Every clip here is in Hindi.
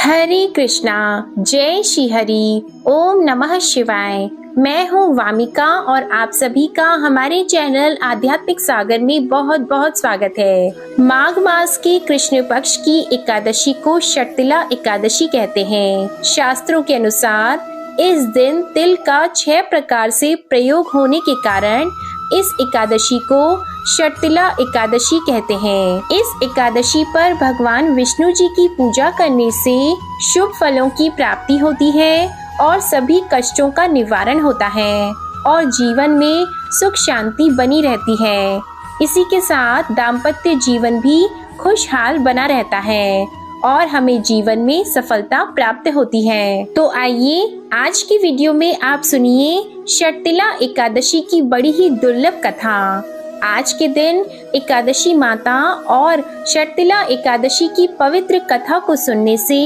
हरे कृष्णा, जय श्री हरि, ओम नमः शिवाय। मैं हूँ वामिका और आप सभी का हमारे चैनल आध्यात्मिक सागर में बहुत बहुत स्वागत है। माघ मास के कृष्ण पक्ष की एकादशी को षटतिला एकादशी कहते हैं। शास्त्रों के अनुसार इस दिन तिल का 6 प्रकार से प्रयोग होने के कारण इस एकादशी को षटतिला एकादशी कहते हैं। इस एकादशी पर भगवान विष्णु जी की पूजा करने से शुभ फलों की प्राप्ति होती है और सभी कष्टों का निवारण होता है और जीवन में सुख शांति बनी रहती है। इसी के साथ दाम्पत्य जीवन भी खुशहाल बना रहता है और हमें जीवन में सफलता प्राप्त होती है। तो आइए आज की वीडियो में आप सुनिए षटतिला एकादशी की बड़ी ही दुर्लभ कथा। आज के दिन एकादशी माता और षटतिला एकादशी की पवित्र कथा को सुनने से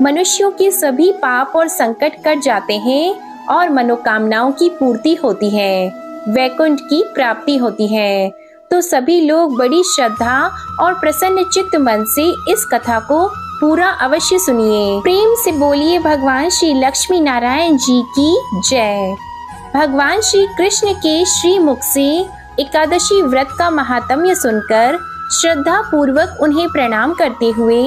मनुष्यों के सभी पाप और संकट कट जाते हैं और मनोकामनाओं की पूर्ति होती है, वैकुंठ की प्राप्ति होती है। तो सभी लोग बड़ी श्रद्धा और प्रसन्न चित्त मन से इस कथा को पूरा अवश्य सुनिए। प्रेम से बोलिए भगवान श्री लक्ष्मी नारायण जी की जय। भगवान श्री कृष्ण के श्री मुख से एकादशी व्रत का महात्म्य सुनकर श्रद्धा पूर्वक उन्हें प्रणाम करते हुए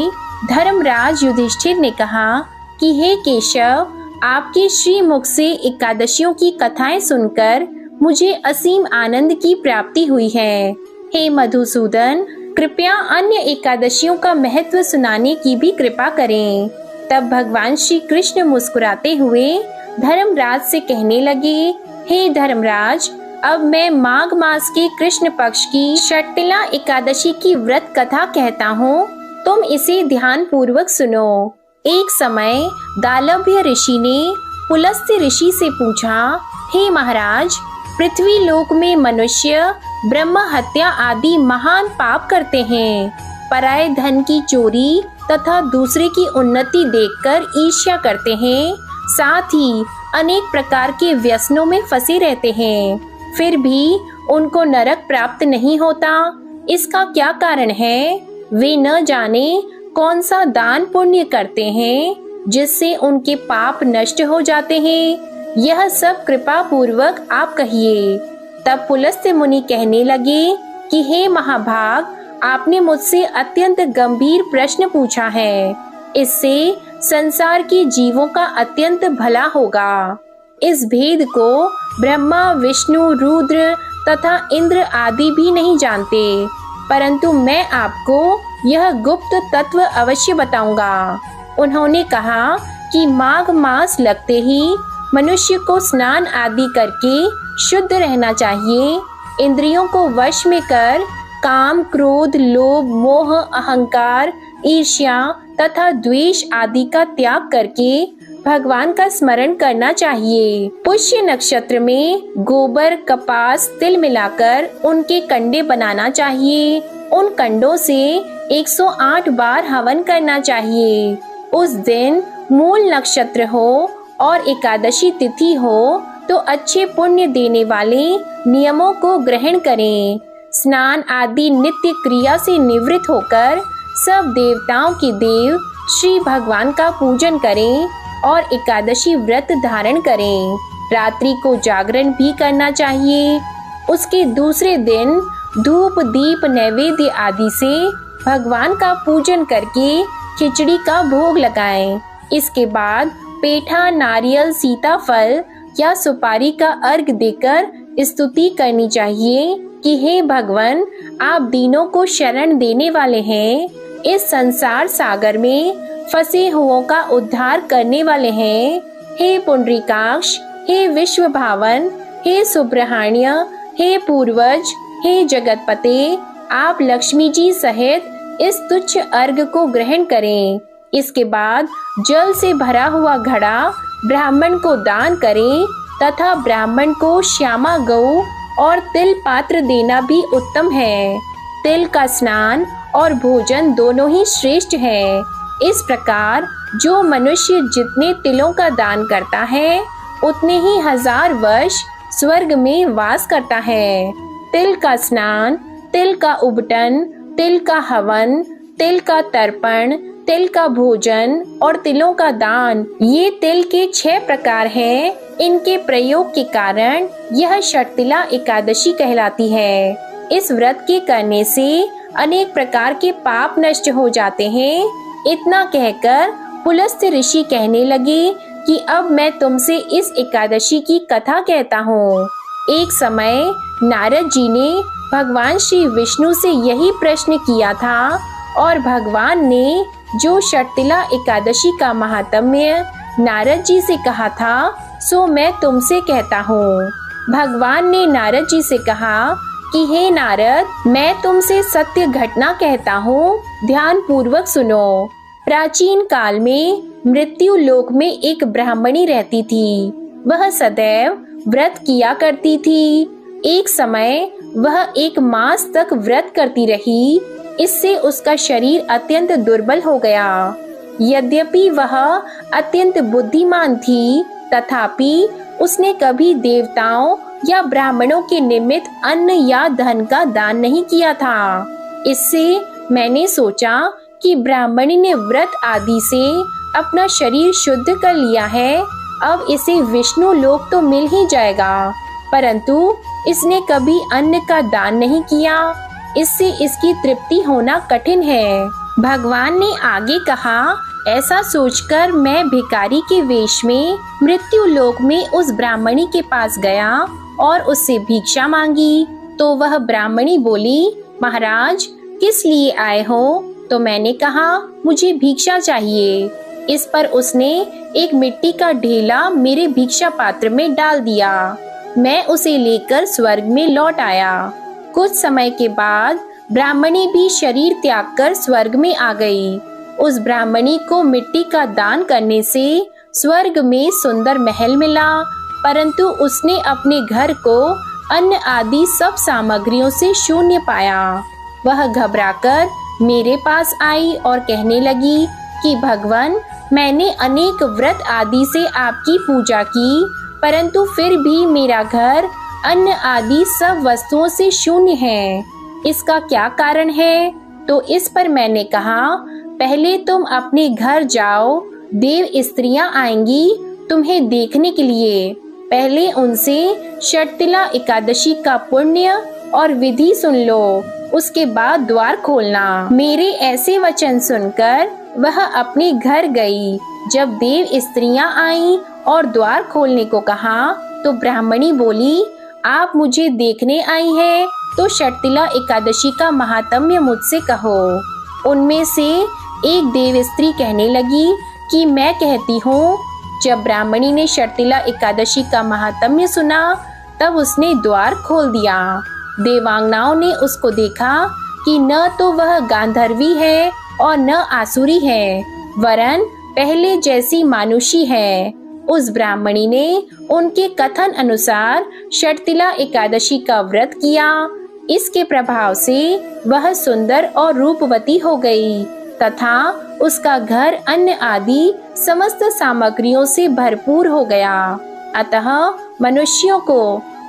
धर्मराज युधिष्ठिर ने कहा कि हे केशव, आपके श्री मुख से एकादशियों की कथाएं सुनकर मुझे असीम आनंद की प्राप्ति हुई है। हे मधुसूदन, कृपया अन्य एकादशियों का महत्व सुनाने की भी कृपा करें। तब भगवान श्री कृष्ण मुस्कुराते हुए धर्मराज से कहने लगे, हे धर्मराज, अब मैं माघ मास के कृष्ण पक्ष की षटतिला एकादशी की व्रत कथा कहता हूँ, तुम इसे ध्यान पूर्वक सुनो। एक समय दालभ्य ऋषि ने पुलस्त्य ऋषि से पूछा, हे महाराज, पृथ्वी लोक में मनुष्य ब्रह्म हत्या आदि महान पाप करते हैं, पराये धन की चोरी तथा दूसरे की उन्नति देखकर ईर्ष्या करते हैं, साथ ही अनेक प्रकार के व्यसनों में फंसे रहते हैं, फिर भी उनको नरक प्राप्त नहीं होता। इसका क्या कारण है? वे न जाने कौन सा दान पुण्य करते हैं जिससे उनके पाप नष्ट हो जाते हैं। यह सब कृपा पूर्वक आप कहिए। तब पुलस्त्य मुनि कहने लगे कि हे महाभाग, आपने मुझसे अत्यंत गंभीर प्रश्न पूछा है। इससे संसार के जीवों का अत्यंत भला होगा। इस भेद को ब्रह्मा, विष्णु, रुद्र तथा इंद्र आदि भी नहीं जानते, परंतु मैं आपको यह गुप्त तत्व अवश्य बताऊंगा। उन्होंने कहा कि माघ मास लगते ही मनुष्य को स्नान आदि करके शुद्ध रहना चाहिए। इंद्रियों को वश में कर काम, क्रोध, लोभ, मोह, अहंकार, ईर्ष्या तथा द्वेष आदि का त्याग करके भगवान का स्मरण करना चाहिए। पुष्य नक्षत्र में गोबर, कपास, तिल मिलाकर उनके कंडे बनाना चाहिए। उन कंडों से 108 बार हवन करना चाहिए। उस दिन मूल नक्षत्र हो और एकादशी तिथि हो तो अच्छे पुण्य देने वाले नियमों को ग्रहण करें। स्नान आदि नित्य क्रिया से निवृत्त होकर सब देवताओं के देव श्री भगवान का पूजन करें और एकादशी व्रत धारण करें। रात्रि को जागरण भी करना चाहिए। उसके दूसरे दिन धूप, दीप, नैवेद्य आदि से भगवान का पूजन करके खिचड़ी का भोग लगाएं। इसके बाद पेठा, नारियल, सीताफल या सुपारी का अर्घ देकर स्तुति करनी चाहिए कि हे भगवान, आप दीनों को शरण देने वाले हैं, इस संसार सागर में फंसे हुओं का उद्धार करने वाले हैं। हे पुंडरीकाक्ष, हे विश्व भावन, हे सुब्रहाण्य, हे पूर्वज, हे जगतपते, आप लक्ष्मी जी सहित इस तुच्छ अर्घ को ग्रहण करें। इसके बाद जल से भरा हुआ घड़ा ब्राह्मण को दान करें तथा ब्राह्मण को श्यामा गौ और तिल पात्र देना भी उत्तम है। तिल का स्नान और भोजन दोनों ही श्रेष्ठ है। इस प्रकार जो मनुष्य जितने तिलों का दान करता है उतने ही 1000 वर्ष स्वर्ग में वास करता है। तिल का स्नान, तिल का उबटन, तिल का हवन, तिल का तर्पण, तिल का भोजन और तिलों का दान, ये तिल के 6 प्रकार हैं। इनके प्रयोग के कारण यह षटतिला एकादशी कहलाती है। इस व्रत के करने से अनेक प्रकार के पाप नष्ट हो जाते हैं। इतना कहकर पुलस्त्य ऋषि कहने लगे कि अब मैं तुमसे इस एकादशी की कथा कहता हूँ। एक समय नारद जी ने भगवान श्री विष्णु से यही प्रश्न किया था और भगवान ने जो षटतिला एकादशी का महात्म्य नारद जी से कहा था, सो मैं तुमसे कहता हूँ। भगवान ने नारद जी से कहा कि हे नारद, मैं तुमसे सत्य घटना कहता हूँ, ध्यान पूर्वक सुनो। प्राचीन काल में मृत्यु लोक में एक ब्राह्मणी रहती थी। वह सदैव व्रत किया करती थी। एक समय वह 1 मास तक व्रत करती रही। इससे उसका शरीर अत्यंत दुर्बल हो गया। यद्यपि वह अत्यंत बुद्धिमान थी, तथापि उसने कभी देवताओं या ब्राह्मणों के निमित्त अन्न या धन का दान नहीं किया था। इससे मैंने सोचा कि ब्राह्मणी ने व्रत आदि से अपना शरीर शुद्ध कर लिया है, अब इसे विष्णु लोक तो मिल ही जाएगा, परंतु इसने कभी अन्न का दान नहीं किया। इससे इसकी तृप्ति होना कठिन है। भगवान ने आगे कहा, ऐसा सोचकर मैं भिखारी के वेश में मृत्यु लोक में उस ब्राह्मणी के पास गया और उससे भिक्षा मांगी। तो वह ब्राह्मणी बोली, महाराज किस लिए आए हो? तो मैंने कहा, मुझे भिक्षा चाहिए। इस पर उसने एक मिट्टी का ढेला मेरे भिक्षा पात्र में डाल दिया। मैं उसे लेकर स्वर्ग में लौट आया। कुछ समय के बाद ब्राह्मणी भी शरीर त्याग कर स्वर्ग में आ गई। उस ब्राह्मणी को मिट्टी का दान करने से स्वर्ग में सुंदर महल मिला, परंतु उसने अपने घर को अन्न आदि सब सामग्रियों से शून्य पाया। वह घबराकर मेरे पास आई और कहने लगी कि भगवान, मैंने अनेक व्रत आदि से आपकी पूजा की, परंतु फिर भी मेरा घर अन्न आदि सब वस्तुओं से शून्य है। इसका क्या कारण है? तो इस पर मैंने कहा, पहले तुम अपने घर जाओ, देव स्त्रियां आएंगी तुम्हें देखने के लिए। पहले उनसे षटतिला एकादशी का पुण्य और विधि सुन लो, उसके बाद द्वार खोलना। मेरे ऐसे वचन सुनकर वह अपने घर गई। जब देव स्त्रियां आईं और द्वार खोलने को कहा, तो ब्राह्मणी बोली, आप मुझे देखने आई है तो षटतिला एकादशी का महात्म्य मुझसे कहो। उनमें से एक देव स्त्री कहने लगी कि मैं कहती हूँ। जब ब्राह्मणी ने षटतिला एकादशी का महात्म्य सुना, तब उसने द्वार खोल दिया। देवांगनाओं ने उसको देखा कि न तो वह गांधर्वी है और न आसुरी है, वरन पहले जैसी मानुषी है। उस ब्राह्मणी ने उनके कथन अनुसार षटतिला एकादशी का व्रत किया। इसके प्रभाव से वह सुंदर और रूपवती हो गई तथा उसका घर अन्न आदि समस्त सामग्रियों से भरपूर हो गया। अतः मनुष्यों को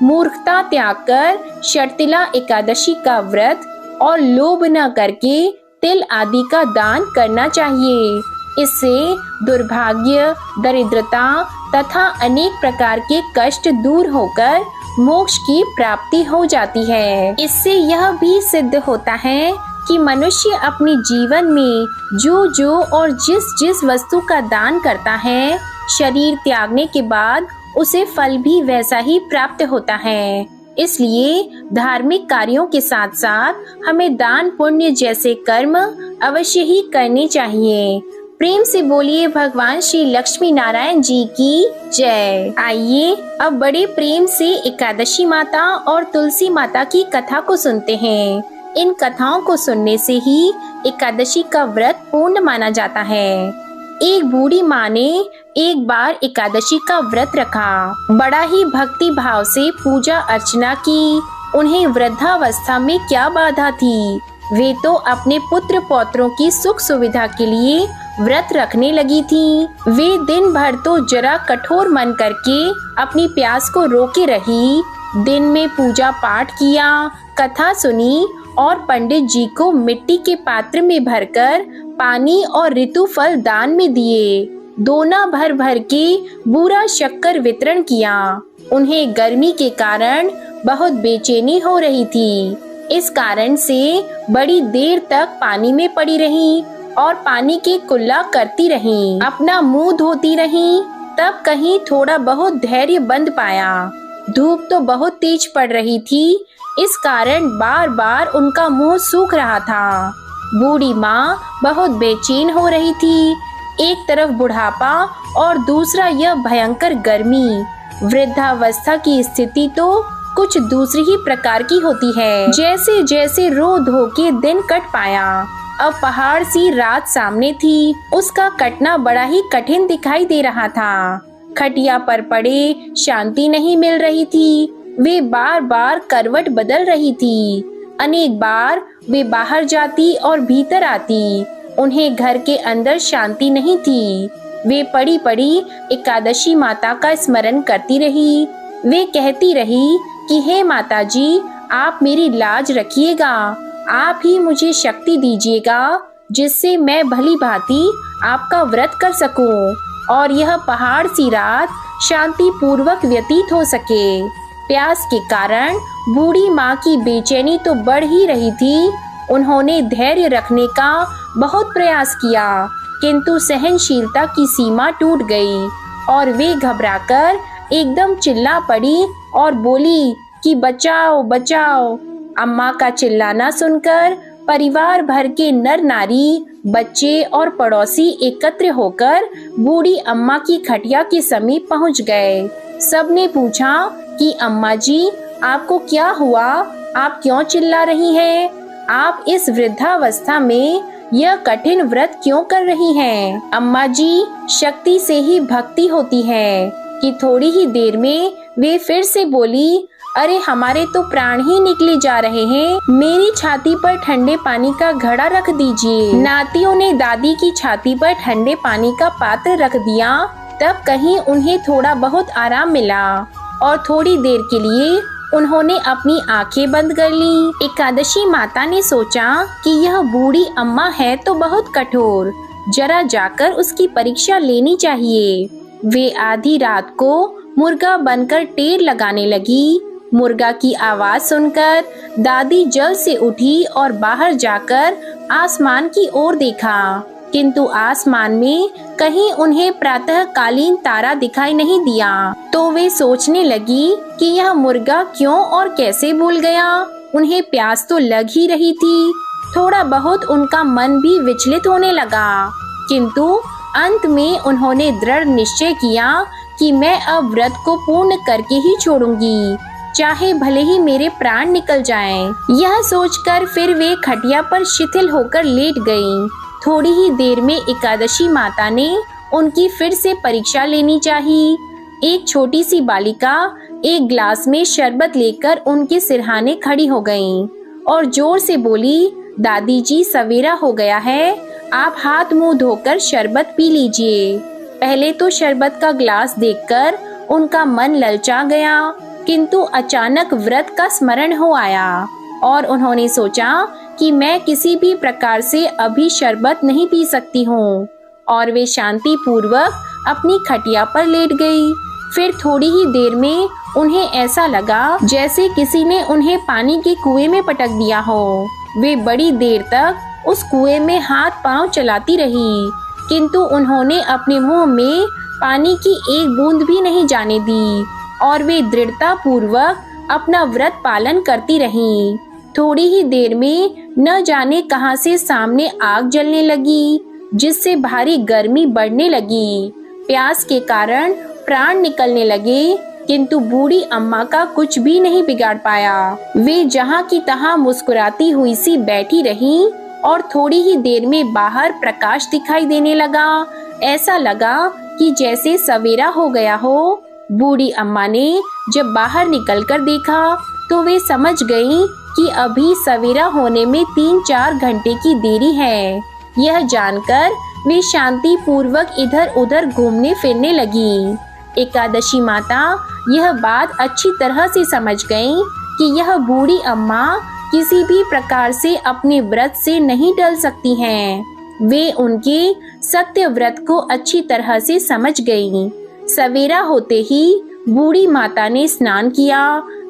मूर्खता त्याग कर षटतिला एकादशी का व्रत और लोभ न करके तिल आदि का दान करना चाहिए। इससे दुर्भाग्य, दरिद्रता तथा अनेक प्रकार के कष्ट दूर होकर मोक्ष की प्राप्ति हो जाती है। इससे यह भी सिद्ध होता है कि मनुष्य अपने जीवन में जो और जिस वस्तु का दान करता है, शरीर त्यागने के बाद उसे फल भी वैसा ही प्राप्त होता है। इसलिए धार्मिक कार्यों के साथ साथ हमें दान पुण्य जैसे कर्म अवश्य ही करने चाहिए। प्रेम से बोलिए भगवान श्री लक्ष्मी नारायण जी की जय। आइए अब बड़े प्रेम से एकादशी माता और तुलसी माता की कथा को सुनते हैं। इन कथाओं को सुनने से ही एकादशी का व्रत पूर्ण माना जाता है। एक बूढ़ी माँ ने एक बार एकादशी का व्रत रखा। बड़ा ही भक्ति भाव से पूजा अर्चना की। उन्हें वृद्धावस्था में क्या बाधा थी, वे तो अपने पुत्र पौत्रों की सुख सुविधा के लिए व्रत रखने लगी थी। वे दिन भर तो जरा कठोर मन करके अपनी प्यास को रोके रही। दिन में पूजा पाठ किया, कथा सुनी और पंडित जी को मिट्टी के पात्र में भरकर पानी और ऋतु फल दान में दिए। दोना भर भर के बूरा शक्कर वितरण किया। उन्हें गर्मी के कारण बहुत बेचैनी हो रही थी। इस कारण से बड़ी देर तक पानी में पड़ी रहीं और पानी की कुल्ला करती रहीं, अपना मुंह धोती रहीं। तब कहीं थोड़ा बहुत धैर्य बंद पाया। धूप तो बहुत तेज पड़ रही थी, इस कारण बार बार उनका मुंह सूख रहा था। बूढ़ी माँ बहुत बेचैन हो रही थी। एक तरफ बुढ़ापा और दूसरा यह भयंकर गर्मी। वृद्धावस्था की स्थिति तो कुछ दूसरी ही प्रकार की होती है। जैसे जैसे रो धो के दिन कट पाया। अब पहाड़ सी रात सामने थी। उसका कटना बड़ा ही कठिन दिखाई दे रहा था। खटिया पर पड़े शांति नहीं मिल रही थी। वे बार बार करवट बदल रही थी। अनेक बार वे बाहर जाती और भीतर आती। उन्हें घर के अंदर शांति नहीं थी। वे पड़ी पड़ी एकादशी माता का स्मरण करती रही। वे कहती रही कि हे माता जी, आप मेरी लाज रखिएगा। आप ही मुझे शक्ति दीजिएगा जिससे मैं भली भांति आपका व्रत कर सकूं और यह पहाड़ सी रात शांति पूर्वक व्यतीत हो सके। प्यास के कारण बूढ़ी माँ की बेचैनी तो बढ़ ही रही थी। उन्होंने धैर्य रखने का बहुत प्रयास किया, किंतु सहनशीलता की सीमा टूट गई और वे घबराकर एकदम चिल्ला पड़ी और बोली कि बचाओ बचाओ। अम्मा का चिल्लाना सुनकर परिवार भर के नर नारी, बच्चे और पड़ोसी एकत्र होकर बूढ़ी अम्मा की खटिया के समीप पहुंच गए। सबने पूछा कि अम्मा जी, आपको क्या हुआ? आप क्यों चिल्ला रही हैं? आप इस वृद्धावस्था में यह कठिन व्रत क्यों कर रही हैं? अम्मा जी, शक्ति से ही भक्ति होती है। कि थोड़ी ही देर में वे फिर से बोली, अरे हमारे तो प्राण ही निकले जा रहे हैं। मेरी छाती पर ठंडे पानी का घड़ा रख दीजिए। नातियों ने दादी की छाती पर ठंडे पानी का पात्र रख दिया। तब कहीं उन्हें थोड़ा बहुत आराम मिला और थोड़ी देर के लिए उन्होंने अपनी आंखें बंद कर ली। एकादशी माता ने सोचा कि यह बूढ़ी अम्मा है तो बहुत कठोर, जरा जाकर उसकी परीक्षा लेनी चाहिए। वे आधी रात को मुर्गा बनकर टेर लगाने लगी। मुर्गा की आवाज सुनकर दादी जल्द से उठी और बाहर जाकर आसमान की ओर देखा, किंतु आसमान में कहीं उन्हें प्रातःकालीन तारा दिखाई नहीं दिया। तो वे सोचने लगी कि यह मुर्गा क्यों और कैसे भूल गया। उन्हें प्यास तो लग ही रही थी। थोड़ा बहुत उनका मन भी विचलित होने लगा, किंतु अंत में उन्होंने दृढ़ निश्चय किया कि मैं अब व्रत को पूर्ण करके ही छोड़ूंगी, चाहे भले ही मेरे प्राण निकल जाएं। यह सोचकर फिर वे खटिया पर शिथिल होकर लेट गईं। थोड़ी ही देर में एकादशी माता ने उनकी फिर से परीक्षा लेनी चाहिए। एक छोटी सी बालिका एक ग्लास में शरबत लेकर उनके सिरहाने खड़ी हो गईं और जोर से बोली, दादी जी, सवेरा हो गया है, आप हाथ मुंह धोकर शरबत पी लीजिए। पहले तो शरबत का ग्लास देखकर उनका मन ललचा गया, किंतु अचानक व्रत का स्मरण हो आया और उन्होंने सोचा कि मैं किसी भी प्रकार से अभी शरबत नहीं पी सकती हूँ, और वे शांति पूर्वक अपनी खटिया पर लेट गई। फिर थोड़ी ही देर में उन्हें ऐसा लगा जैसे किसी ने उन्हें पानी के कुएं में पटक दिया हो। वे बड़ी देर तक उस कुएं में हाथ पांव चलाती रही, किंतु उन्होंने अपने मुंह में पानी की एक बूंद भी नहीं जाने दी और वे दृढ़ता पूर्वक अपना व्रत पालन करती रहीं। थोड़ी ही देर में न जाने कहां से सामने आग जलने लगी, जिससे भारी गर्मी बढ़ने लगी। प्यास के कारण प्राण निकलने लगे, किंतु बूढ़ी अम्मा का कुछ भी नहीं बिगाड़ पाया। वे जहां की तहां मुस्कुराती हुई सी बैठी रहीं और थोड़ी ही देर में बाहर प्रकाश दिखाई देने लगा। ऐसा लगा कि जैसे सवेरा हो गया हो। बूढ़ी अम्मा ने जब बाहर निकलकर देखा तो वे समझ गईं कि अभी सवेरा होने में 3-4 घंटे की देरी है। यह जानकर वे शांति पूर्वक इधर उधर घूमने फिरने लगी। एकादशी माता यह बात अच्छी तरह से समझ गईं कि यह बूढ़ी अम्मा किसी भी प्रकार से अपने व्रत से नहीं टल सकती हैं। वे उनके सत्य व्रत को अच्छी तरह से समझ गईं। सवेरा होते ही बूढ़ी माता ने स्नान किया,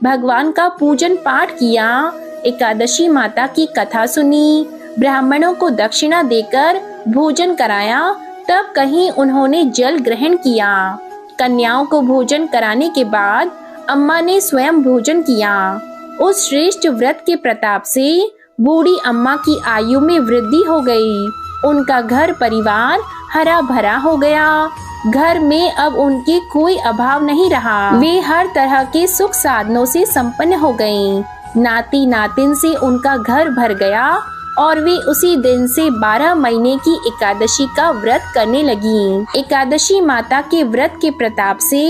भगवान का पूजन पाठ किया, एकादशी माता की कथा सुनी, ब्राह्मणों को दक्षिणा देकर भोजन कराया, तब कहीं उन्होंने जल ग्रहण किया। कन्याओं को भोजन कराने के बाद अम्मा ने स्वयं भोजन किया। उस श्रेष्ठ व्रत के प्रताप से बूढ़ी अम्मा की आयु में वृद्धि हो गई। उनका घर परिवार हरा भरा हो गया। घर में अब उनके कोई अभाव नहीं रहा। वे हर तरह के सुख साधनों से संपन्न हो गईं। नाती नातिन से उनका घर भर गया और वे उसी दिन से 12 महीने की एकादशी का व्रत करने लगी। एकादशी माता के व्रत के प्रताप से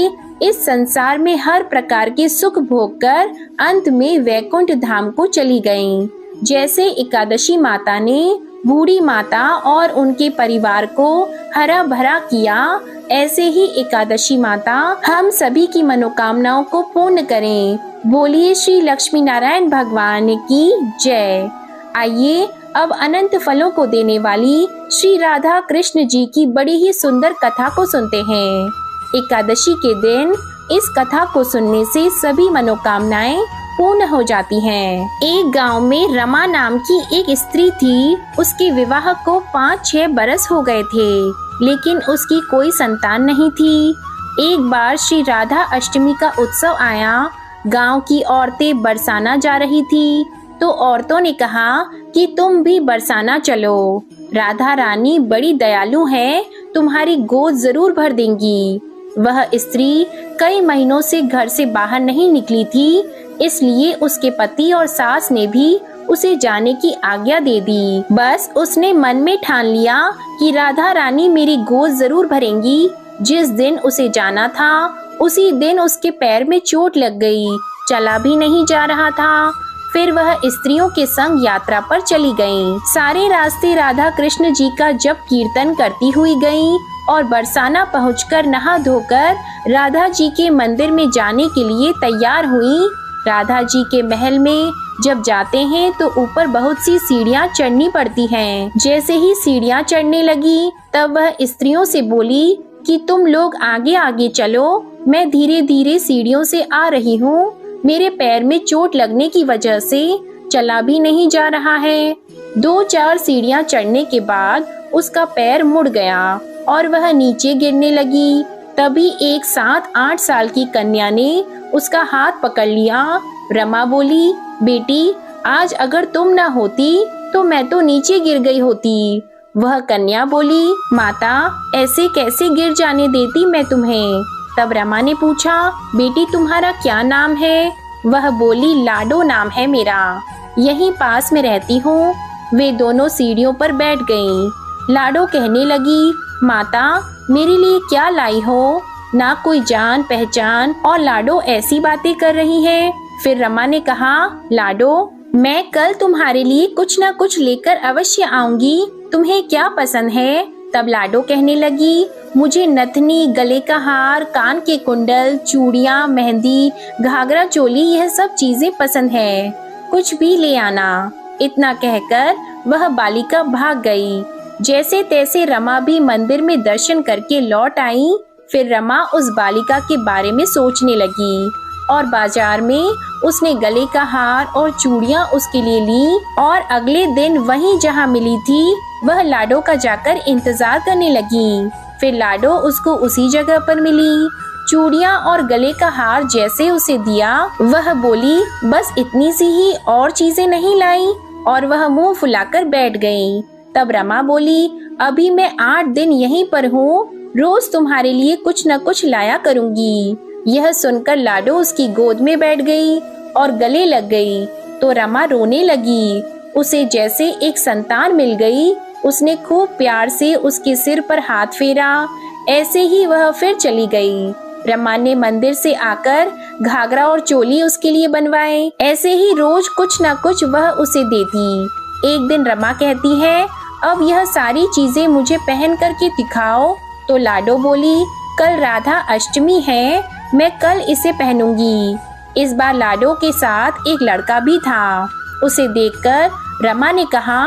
इस संसार में हर प्रकार के सुख भोग कर अंत में वैकुंठ धाम को चली गईं। जैसे एकादशी माता ने बूढ़ी माता और उनके परिवार को हरा भरा किया, ऐसे ही एकादशी माता हम सभी की मनोकामनाओं को पूर्ण करें। बोलिए श्री लक्ष्मी नारायण भगवान की जय। आइए अब अनंत फलों को देने वाली श्री राधा कृष्ण जी की बड़ी ही सुंदर कथा को सुनते हैं। एकादशी के दिन इस कथा को सुनने से सभी मनोकामनाएं पूर्ण हो जाती हैं। एक गांव में रमा नाम की एक स्त्री थी। उसके विवाह को 5-6 बरस हो गए थे, लेकिन उसकी कोई संतान नहीं थी। एक बार श्री राधा अष्टमी का उत्सव आया। गांव की औरतें बरसाना जा रही थी, तो औरतों ने कहा कि तुम भी बरसाना चलो। राधा रानी बड़ी दयालु है, तुम्हारी गोद जरूर भर देंगी। वह स्त्री कई महीनों से घर से बाहर नहीं निकली थी, इसलिए उसके पति और सास ने भी उसे जाने की आज्ञा दे दी। बस उसने मन में ठान लिया कि राधा रानी मेरी गोद जरूर भरेंगी। जिस दिन उसे जाना था उसी दिन उसके पैर में चोट लग गई, चला भी नहीं जा रहा था। फिर वह स्त्रियों के संग यात्रा पर चली गईं। सारे रास्ते राधा कृष्ण जी का जप कीर्तन करती हुई गईं और बरसाना पहुंचकर नहा धोकर राधा जी के मंदिर में जाने के लिए तैयार हुई। राधा जी के महल में जब जाते हैं तो ऊपर बहुत सी सीढ़ियां चढ़नी पड़ती हैं। जैसे ही सीढ़ियां चढ़ने लगी तब वह स्त्रियों से बोली कि तुम लोग आगे आगे चलो, मैं धीरे धीरे सीढ़ियों से आ रही हूँ। मेरे पैर में चोट लगने की वजह से चला भी नहीं जा रहा है। 2-4 सीढ़ियां चढ़ने के बाद उसका पैर मुड़ गया और वह नीचे गिरने लगी। तभी एक 7-8 साल की कन्या ने उसका हाथ पकड़ लिया। रमा बोली, बेटी आज अगर तुम ना होती तो मैं तो नीचे गिर गई होती। वह कन्या बोली, माता ऐसे कैसे गिर जाने देती मैं तुम्हें। तब रमा ने पूछा, बेटी तुम्हारा क्या नाम है। वह बोली, लाडो नाम है मेरा, यहीं पास में रहती हूँ। वे दोनों सीढ़ियों पर बैठ गईं। लाडो कहने लगी, माता मेरे लिए क्या लाई हो, ना कोई जान पहचान और लाडो ऐसी बातें कर रही है। फिर रमा ने कहा, लाडो मैं कल तुम्हारे लिए कुछ न कुछ लेकर अवश्य आऊंगी, तुम्हें क्या पसंद है। तब लाडो कहने लगी, मुझे नथनी, गले का हार, कान के कुंडल, चूड़ियाँ, मेहंदी, घाघरा चोली यह सब चीजें पसंद है, कुछ भी ले आना। इतना कहकर वह बालिका भाग गई। जैसे तैसे रमा भी मंदिर में दर्शन करके लौट आई। फिर रमा उस बालिका के बारे में सोचने लगी और बाजार में उसने गले का हार और चूड़ियाँ उसके लिए ली और अगले दिन वहीं जहाँ मिली थी वह लाडो का जाकर इंतजार करने लगी। फिर लाडो उसको उसी जगह पर मिली। चूड़ियाँ और गले का हार जैसे उसे दिया, वह बोली, बस इतनी सी ही, और चीजें नहीं लाई, और वह मुंह फुलाकर बैठ गई। तब रमा बोली, अभी मैं 8 दिन यहीं पर हूँ, रोज तुम्हारे लिए कुछ न कुछ लाया करूँगी। यह सुनकर लाडो उसकी गोद में बैठ गई और गले लग गई तो रमा रोने लगी। उसे जैसे एक संतान मिल गई। उसने खूब प्यार से उसके सिर पर हाथ फेरा। ऐसे ही वह फिर चली गई। रमा ने मंदिर से आकर घाघरा और चोली उसके लिए बनवाए। ऐसे ही रोज कुछ न कुछ वह उसे देती। एक दिन रमा कहती है, अब यह सारी चीजें मुझे पहन करके दिखाओ। तो लाडो बोली, कल राधा अष्टमी है, मैं कल इसे पहनूंगी। इस बार लाडो के साथ एक लड़का भी था। उसे देखकर रमा ने कहा,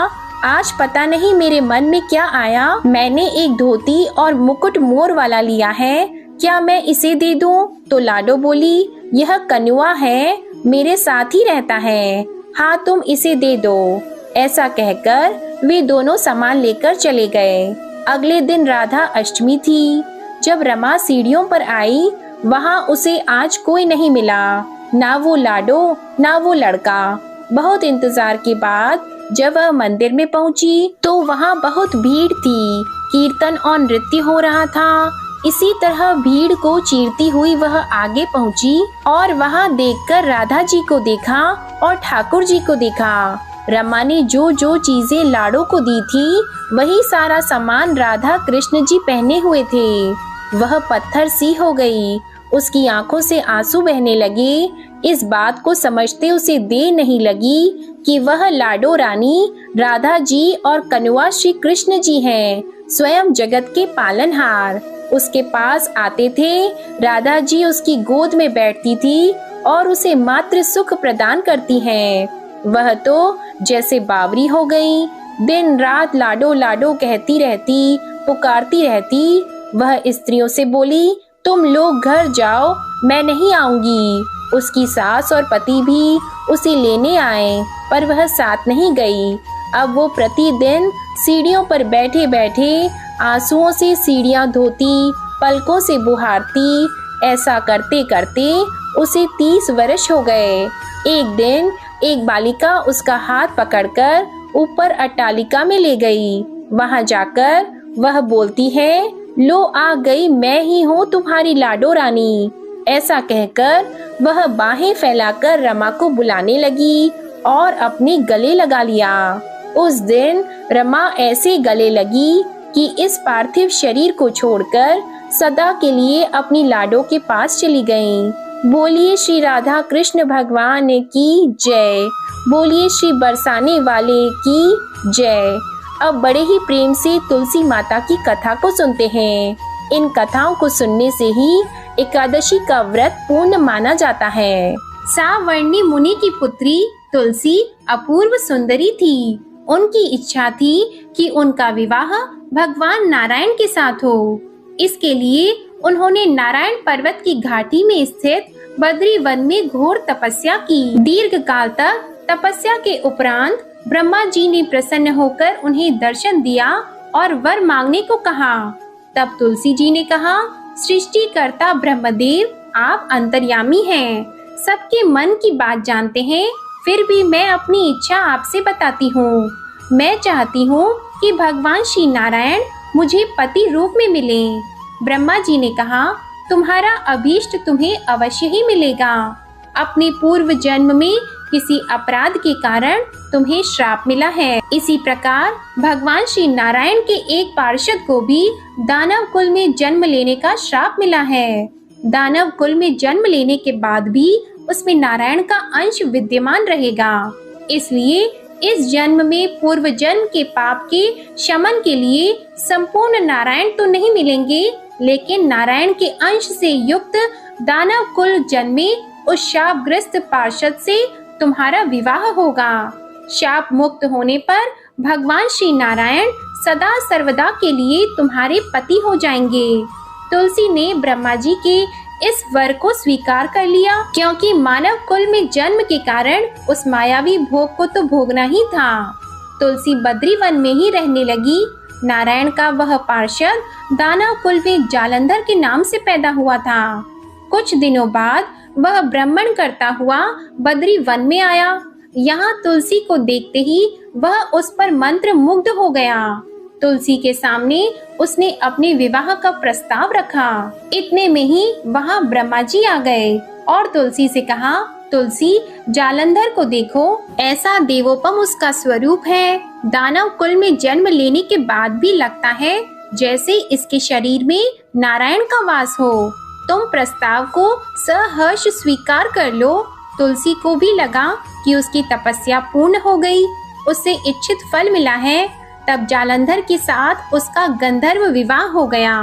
आज पता नहीं मेरे मन में क्या आया, मैंने एक धोती और मुकुट मोर वाला लिया है, क्या मैं इसे दे दूं? तो लाडो बोली, यह कनुआ है, मेरे साथ ही रहता है, हाँ तुम इसे दे दो। ऐसा कहकर वे दोनों सामान लेकर चले गए। अगले दिन राधा अष्टमी थी। जब रमा सीढ़ियों पर आई, वहाँ उसे आज कोई नहीं मिला, ना वो लाडो ना वो लड़का। बहुत इंतजार के बाद जब वह मंदिर में पहुंची तो वहाँ बहुत भीड़ थी, कीर्तन और नृत्य हो रहा था। इसी तरह भीड़ को चीरती हुई वह आगे पहुंची और वहाँ देखकर राधा जी को देखा और ठाकुर जी को देखा। रमा ने जो जो चीजें लाडो को दी थी, वही सारा सामान राधा कृष्ण जी पहने हुए थे। वह पत्थर सी हो गई, उसकी आंखों से आंसू बहने लगे। इस बात को समझते उसे देर नहीं लगी कि वह लाडो रानी, राधा जी और कनुआ श्री कृष्ण जी हैं, स्वयं जगत के पालनहार। उसके पास आते थे, राधा जी उसकी गोद में बैठती थी और उसे मात्र सुख प्रदान करती हैं। वह तो जैसे बावरी हो गई, दिन रात लाडो लाडो कहती रहती, पुकारती रहती। वह स्त्रियों से बोली, तुम लोग घर जाओ, मैं नहीं आऊंगी। उसकी सास और पति भी उसे लेने आए, पर वह साथ नहीं गई। अब वो प्रतिदिन सीढ़ियों पर बैठे बैठे आंसुओं से सीढ़ियां धोती, पलकों से बुहारती। ऐसा करते करते उसे 30 वर्ष हो गए। एक दिन एक बालिका उसका हाथ पकड़कर ऊपर अट्टालिका में ले गई। वहां जाकर वह बोलती है, लो आ गई, मैं ही हूँ तुम्हारी लाडो रानी। ऐसा कहकर वह बाहें फैलाकर रमा को बुलाने लगी और अपने गले लगा लिया। उस दिन रमा ऐसे गले लगी कि इस पार्थिव शरीर को छोड़कर सदा के लिए अपनी लाडो के पास चली गईं। बोलिए श्री राधा कृष्ण भगवान की जय। बोलिए श्री बरसाने वाले की जय। अब बड़े ही प्रेम से तुलसी माता की कथा को सुनते हैं। इन कथाओं को सुनने से ही एकादशी का व्रत पूर्ण माना जाता है। सावर्णी मुनि की पुत्री तुलसी अपूर्व सुंदरी थी। उनकी इच्छा थी कि उनका विवाह भगवान नारायण के साथ हो। इसके लिए उन्होंने नारायण पर्वत की घाटी में स्थित बद्री वन में घोर तपस्या की। दीर्घ काल तक तपस्या के उपरांत ब्रह्मा जी ने प्रसन्न होकर उन्हें दर्शन दिया और वर मांगने को कहा। तब तुलसी जी ने कहा, सृष्टिकर्ता ब्रह्मदेव, आप अंतर्यामी हैं, सबके मन की बात जानते हैं, फिर भी मैं अपनी इच्छा आपसे बताती हूँ। मैं चाहती हूँ कि भगवान श्री नारायण मुझे पति रूप में मिले। ब्रह्मा जी ने कहा, तुम्हारा अभीष्ट तुम्हें अवश्य ही मिलेगा। अपने पूर्व जन्म में किसी अपराध के कारण तुम्हें श्राप मिला है। इसी प्रकार भगवान श्री नारायण के एक पार्षद को भी दानव कुल में जन्म लेने का श्राप मिला है। दानव कुल में जन्म लेने के बाद भी उसमें नारायण का अंश विद्यमान रहेगा। इसलिए इस जन्म में पूर्व जन्म के पाप के शमन के लिए संपूर्ण नारायण तो नहीं मिलेंगे, लेकिन नारायण के अंश से युक्त दानव कुल जन्मे उस शापग्रस्त पार्षद से तुम्हारा विवाह होगा। शाप मुक्त होने पर भगवान श्री नारायण सदा सर्वदा के लिए तुम्हारे पति हो जाएंगे। तुलसी ने ब्रह्मा जी के इस वर को स्वीकार कर लिया, क्योंकि मानव कुल में जन्म के कारण उस मायावी भोग को तो भोगना ही था। तुलसी बद्री वन में ही रहने लगी। नारायण का वह पार्षद दानव कुल में जालंधर के नाम से पैदा हुआ था। कुछ दिनों बाद वह ब्राह्मण करता हुआ बद्री वन में आया। यहाँ तुलसी को देखते ही वह उस पर मंत्र मुग्ध हो गया। तुलसी के सामने उसने अपने विवाह का प्रस्ताव रखा। इतने में ही वहाँ ब्रह्मा जी आ गए और तुलसी से कहा, तुलसी, जालंधर को देखो, ऐसा देवोपम उसका स्वरूप है। दानव कुल में जन्म लेने के बाद भी लगता है जैसे इसके शरीर में नारायण का वास हो। तुम प्रस्ताव को सहर्ष स्वीकार कर लो। तुलसी को भी लगा कि उसकी तपस्या पूर्ण हो गई, उससे इच्छित फल मिला है। तब जालंधर के साथ उसका गंधर्व विवाह हो गया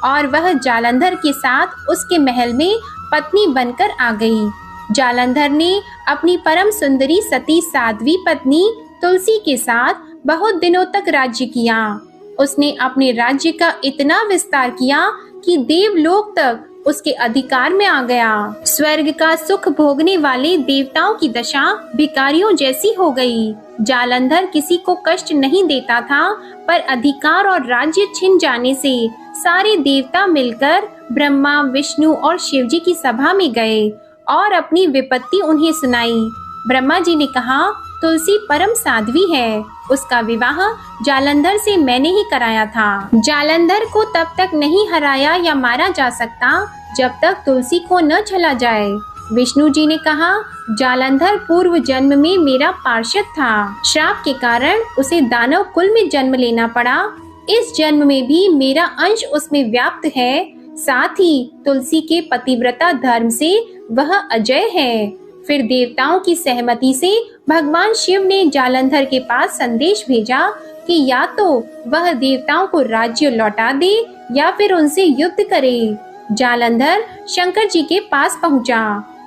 और वह जालंधर के साथ उसके महल में पत्नी बनकर आ गई। जालंधर ने अपनी परम सुंदरी सती साध्वी पत्नी तुलसी के साथ बहुत दिनों तक राज्य किया। उसने अपने राज्य का इतना विस्तार किया कि देवलोक तक उसके अधिकार में आ गया। स्वर्ग का सुख भोगने वाले देवताओं की दशा भिखारियों जैसी हो गई। जालंधर किसी को कष्ट नहीं देता था, पर अधिकार और राज्य छिन जाने से सारे देवता मिलकर ब्रह्मा, विष्णु और शिवजी की सभा में गए और अपनी विपत्ति उन्हें सुनाई। ब्रह्मा जी ने कहा, तुलसी परम साध्वी है, उसका विवाह जालंधर से मैंने ही कराया था। जालंधर को तब तक नहीं हराया या मारा जा सकता जब तक तुलसी को न चला जाए। विष्णु जी ने कहा, जालंधर पूर्व जन्म में मेरा पार्षद था। श्राप के कारण उसे दानव कुल में जन्म लेना पड़ा। इस जन्म में भी मेरा अंश उसमें व्याप्त है। साथ ही तुलसी के पतिव्रता धर्म से वह अजय है। फिर देवताओं की सहमति से भगवान शिव ने जालंधर के पास संदेश भेजा कि या तो वह देवताओं को राज्य लौटा दे या फिर उनसे युद्ध करे। जालंधर शंकर जी के पास पहुंचा।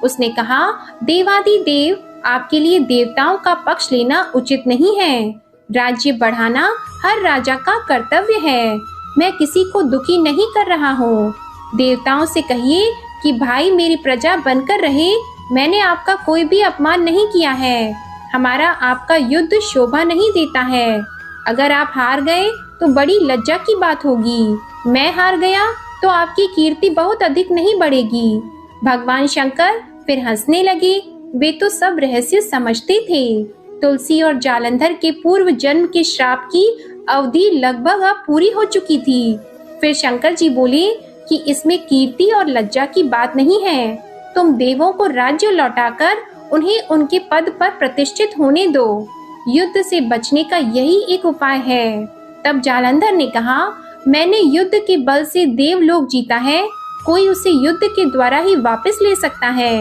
उसने कहा, देवादिदेव, आपके लिए देवताओं का पक्ष लेना उचित नहीं है। राज्य बढ़ाना हर राजा का कर्तव्य है। मैं किसी को दुखी नहीं कर रहा हूँ। देवताओं से कहिए कि भाई मेरी प्रजा बनकर रहे। मैंने आपका कोई भी अपमान नहीं किया है। हमारा आपका युद्ध शोभा नहीं देता है। अगर आप हार गए तो बड़ी लज्जा की बात होगी। मैं हार गया तो आपकी कीर्ति बहुत अधिक नहीं बढ़ेगी। भगवान शंकर फिर हंसने लगे। वे तो सब रहस्य समझते थे। तुलसी और जालंधर के पूर्व जन्म के श्राप की अवधि लगभग अब पूरी हो चुकी थी। फिर शंकर जी बोले कि इसमें कीर्ति और लज्जा की बात नहीं है। तुम देवों को राज्य लौटाकर उन्हें उनके पद पर प्रतिष्ठित होने दो। युद्ध से बचने का यही एक उपाय है। तब जालंधर ने कहा, मैंने युद्ध के बल से देवलोक जीता है। कोई उसे युद्ध के द्वारा ही वापस ले सकता है।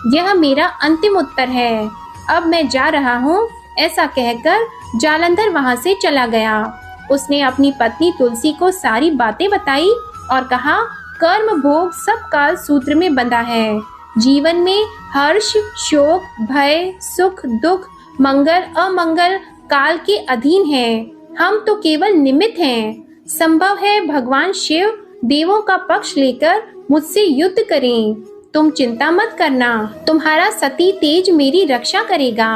यह मेरा अंतिम उत्तर है। अब मैं जा रहा हूँ। ऐसा कहकर जालंधर वहाँ से चला गया। उसने अपनी पत्नी तुलसी को सारी बातें बताई और कहा, कर्म भोग सब काल सूत्र में बंधा है। जीवन में हर्ष, शोक, भय, सुख, दुख, मंगल, अमंगल काल के अधीन है। हम तो केवल निमित्त हैं। संभव है भगवान शिव देवों का पक्ष लेकर मुझसे युद्ध करें। तुम चिंता मत करना, तुम्हारा सती तेज मेरी रक्षा करेगा।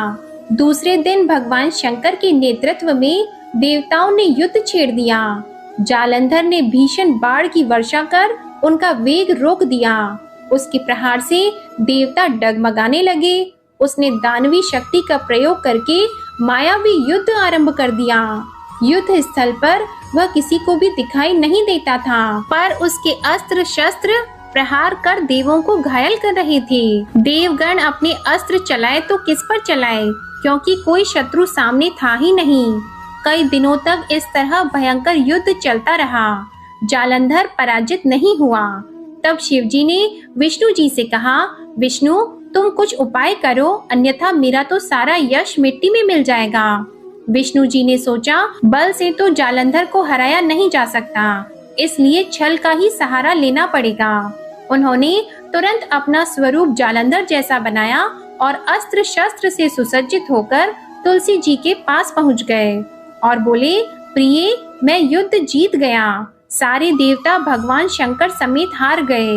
दूसरे दिन भगवान शंकर के नेतृत्व में देवताओं ने युद्ध छेड़ दिया। जालंधर ने भीषण बाढ़ की वर्षा कर उनका वेग रोक दिया। उसके प्रहार से देवता डगमगाने लगे। उसने दानवी शक्ति का प्रयोग करके मायावी युद्ध आरंभ कर दिया। युद्ध स्थल पर वह किसी को भी दिखाई नहीं देता था, पर उसके अस्त्र शस्त्र प्रहार कर देवों को घायल कर रहे थे। देवगण अपने अस्त्र चलाए तो किस पर चलाए, क्योंकि कोई शत्रु सामने था ही नहीं। कई दिनों तक इस तरह भयंकर युद्ध चलता रहा। जालंधर पराजित नहीं हुआ। तब शिवजी ने विष्णु जी से कहा, विष्णु, तुम कुछ उपाय करो, अन्यथा मेरा तो सारा यश मिट्टी में मिल जाएगा। विष्णु जी ने सोचा, बल से तो जालंधर को हराया नहीं जा सकता, इसलिए छल का ही सहारा लेना पड़ेगा। उन्होंने तुरंत अपना स्वरूप जालंधर जैसा बनाया और अस्त्र शस्त्र से सुसज्जित होकर तुलसी जी के पास पहुंच गए और बोले, प्रिय, मैं युद्ध जीत गया। सारे देवता भगवान शंकर समेत हार गए।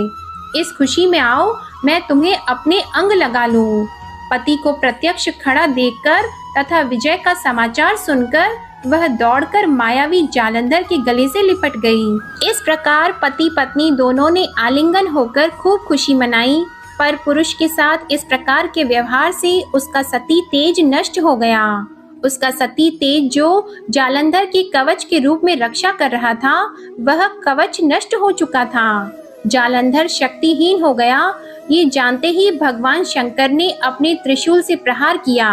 इस खुशी में आओ, मैं तुम्हें अपने अंग लगा लूं। पति को प्रत्यक्ष खड़ा देखकर तथा विजय का समाचार सुनकर वह दौड़कर मायावी जालंधर के गले से लिपट गई। इस प्रकार पति पत्नी दोनों ने आलिंगन होकर खूब खुशी मनाई। पर पुरुष के साथ इस प्रकार के व्यवहार से उसका सती तेज नष्ट हो गया। उसका सती तेज जो जालंधर के कवच के रूप में रक्षा कर रहा था, वह कवच नष्ट हो चुका था। जालंधर शक्तिहीन हो गया। ये जानते ही भगवान शंकर ने अपने त्रिशूल से प्रहार किया।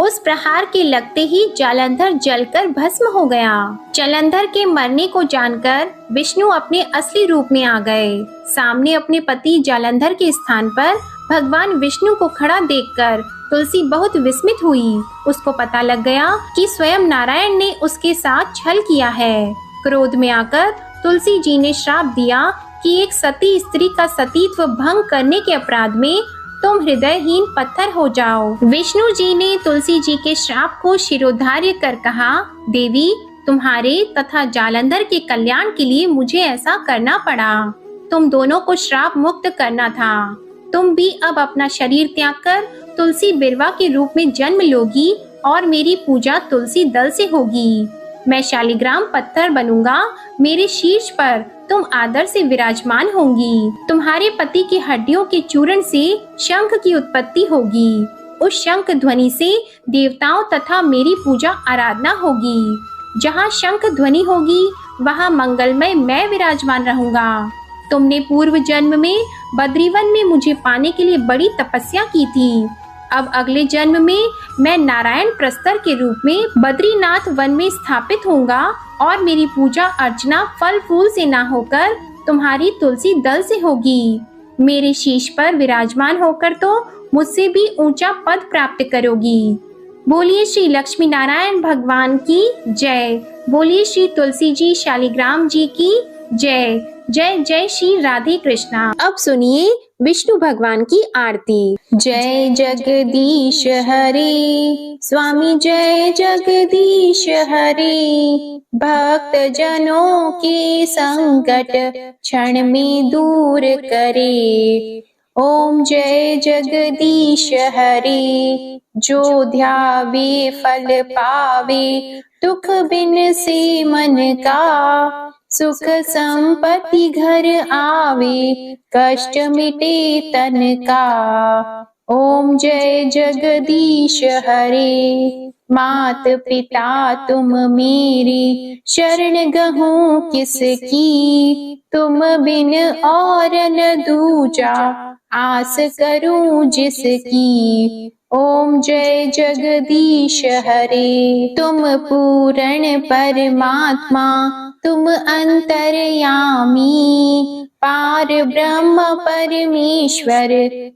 उस प्रहार के लगते ही जालंधर जलकर भस्म हो गया। जालंधर के मरने को जानकर विष्णु अपने असली रूप में आ गए। सामने अपने पति जालंधर के स्थान पर भगवान विष्णु को खड़ा देखकर तुलसी बहुत विस्मित हुई। उसको पता लग गया कि स्वयं नारायण ने उसके साथ छल किया है। क्रोध में आकर तुलसी जी ने श्राप दिया कि एक सती स्त्री का सतीत्व भंग करने के अपराध में तुम हृदयहीन पत्थर हो जाओ। विष्णु जी ने तुलसी जी के श्राप को शिरोधार्य कर कहा, देवी, तुम्हारे तथा जालंधर के कल्याण के लिए मुझे ऐसा करना पड़ा। तुम दोनों को श्राप मुक्त करना था। तुम भी अब अपना शरीर त्याग कर तुलसी बिरवा के रूप में जन्म लोगी और मेरी पूजा तुलसी दल से होगी। मैं शालिग्राम पत्थर बनूंगा, मेरे शीर्ष पर तुम आदर से विराजमान होंगी। तुम्हारे पति की हड्डियों के चूर्ण से शंख की उत्पत्ति होगी। उस शंख ध्वनि से देवताओं तथा मेरी पूजा आराधना होगी। जहाँ शंख ध्वनि होगी वहाँ मंगलमय मैं विराजमान रहूंगा। तुमने पूर्व जन्म में बद्रीवन में मुझे पाने के लिए बड़ी तपस्या की थी। अब अगले जन्म में मैं नारायण प्रस्तर के रूप में बद्रीनाथ वन में स्थापित होऊंगा और मेरी पूजा अर्चना फल फूल से ना होकर तुम्हारी तुलसी दल से होगी। मेरे शीश पर विराजमान होकर तो मुझसे भी ऊंचा पद प्राप्त करोगी। बोलिए श्री लक्ष्मी नारायण भगवान की जय। बोलिए श्री तुलसी जी शालिग्राम जी की जय। जय जय श्री राधे कृष्णा। अब सुनिए विष्णु भगवान की आरती। जय जगदीश हरे स्वामी, जय जगदीश हरे। भक्त जनों के संकट क्षण में दूर करे। ओम जय जगदीश हरे। जो ध्यावे फल पावे, दुख बिन से मन का। सुख संपत्ति घर आवे, कष्ट मिटे तन का। ओम जय जगदीश हरे। मात पिता तुम मेरी, शरण गहूं किसकी। तुम बिन और न दूजा, आस करूं जिसकी। ओम जय जगदीश हरे। तुम पूर्ण परमात्मा, तुम अंतर्यामी। पार ब्रह्म परमेश्वर,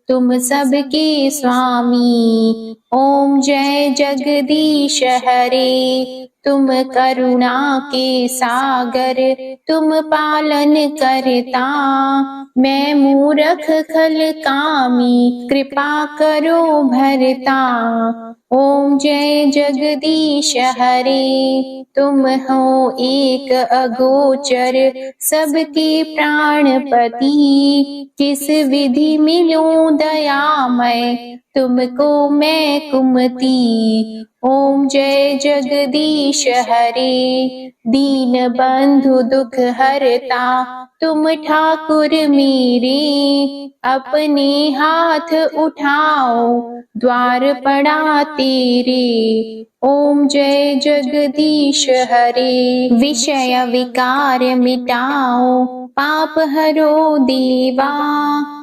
तुम सबके स्वामी। ओम जय जगदीश हरे। तुम करुणा के सागर, तुम पालन करता। मैं मूर्ख खल कामी, कृपा करो भरता। ओम जय जगदीश हरे। तुम हो एक अगोचर, सबके प्राणपति। किस विधि मिलूं दयामय, तुमको मैं कुमति। ओम जय जगदीश हरे। दीन बंधु दुख हरता, तुम ठाकुर मेरे। अपने हाथ उठाओ, द्वार पड़ा तेरे। ओम जय जगदीश हरे। विषय विकार मिटाओ, पाप हरो देवा।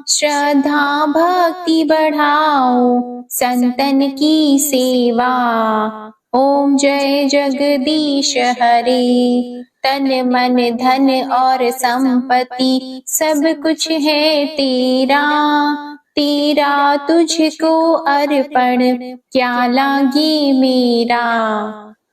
श्रद्धा भक्ति बढ़ाओ, संतन की सेवा। ओम जय जगदीश हरे। तन मन धन और संपत्ति सब कुछ है तेरा। तेरा तुझको अर्पण, क्या लागे मेरा।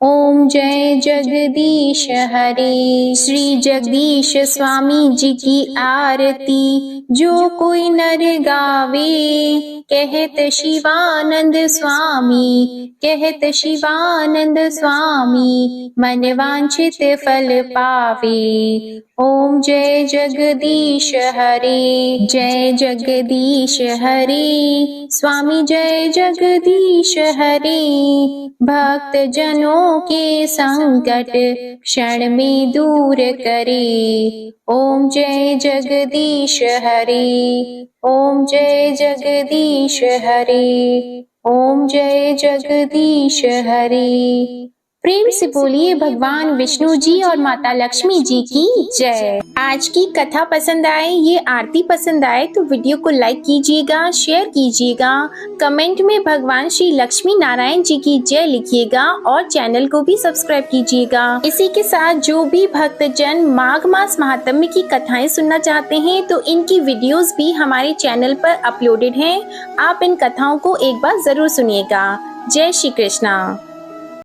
ओम जय जगदीश हरे। श्री जगदीश स्वामी जी की आरती जो कोई नर गावे। कहत शिवानंद स्वामी, कहत शिवानंद स्वामी। मन वांछित फल पावे। ओम जय जगदीश हरे। जय जगदीश हरे। स्वामी जय जगदीश हरे। भक्त जनों के संकट क्षण में दूर करे। ओम जय जगदीश हरे। ओम जय जगदीश हरे। ओम जय जगदीश हरे। प्रेम से बोलिए भगवान विष्णु जी और माता लक्ष्मी जी की जय। आज की कथा पसंद आए, ये आरती पसंद आए तो वीडियो को लाइक कीजिएगा, शेयर कीजिएगा, कमेंट में भगवान श्री लक्ष्मी नारायण जी की जय लिखिएगा और चैनल को भी सब्सक्राइब कीजिएगा। इसी के साथ जो भी भक्तजन माघ मास महात्म्य की कथाएं सुनना चाहते हैं तो इनकी वीडियोस भी हमारे चैनल पर अपलोडेड हैं। आप इन कथाओं को एक बार जरूर सुनिएगा। जय श्री कृष्णा।